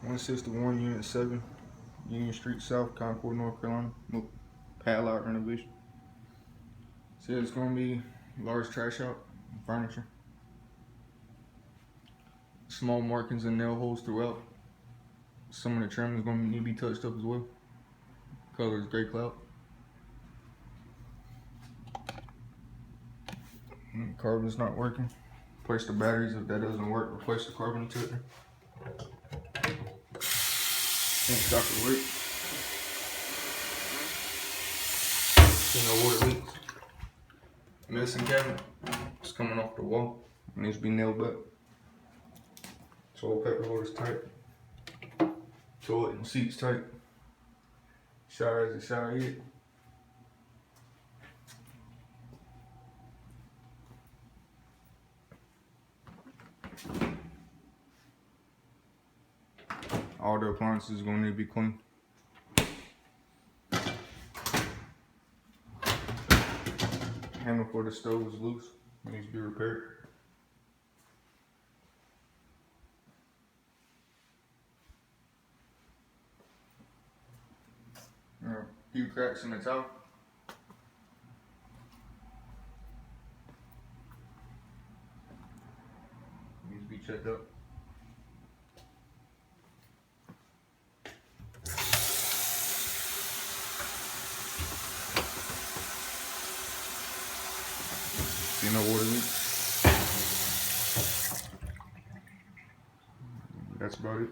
161 Unit 7, Union Street South, Concord, North Carolina. No, Padlock renovation. Said it's gonna be large trash out, furniture. Small markings and nail holes throughout. Some of the trim is gonna need to be touched up as well. Color is gray cloud. Carbon's not working. Replace the batteries. If that doesn't work, replace the carbon detector. Can't stop the leak. See no water leaks. Medicine cabinet. It's coming off the wall. It needs to be nailed back. Toilet paper holder's tight. Toilet and seats tight. Shower as a shower head. All the appliances are going to need to be cleaned. Handle for the stove is loose. It needs to be repaired. A few cracks in the top. Needs to be checked up. See no water leaks. That's about it.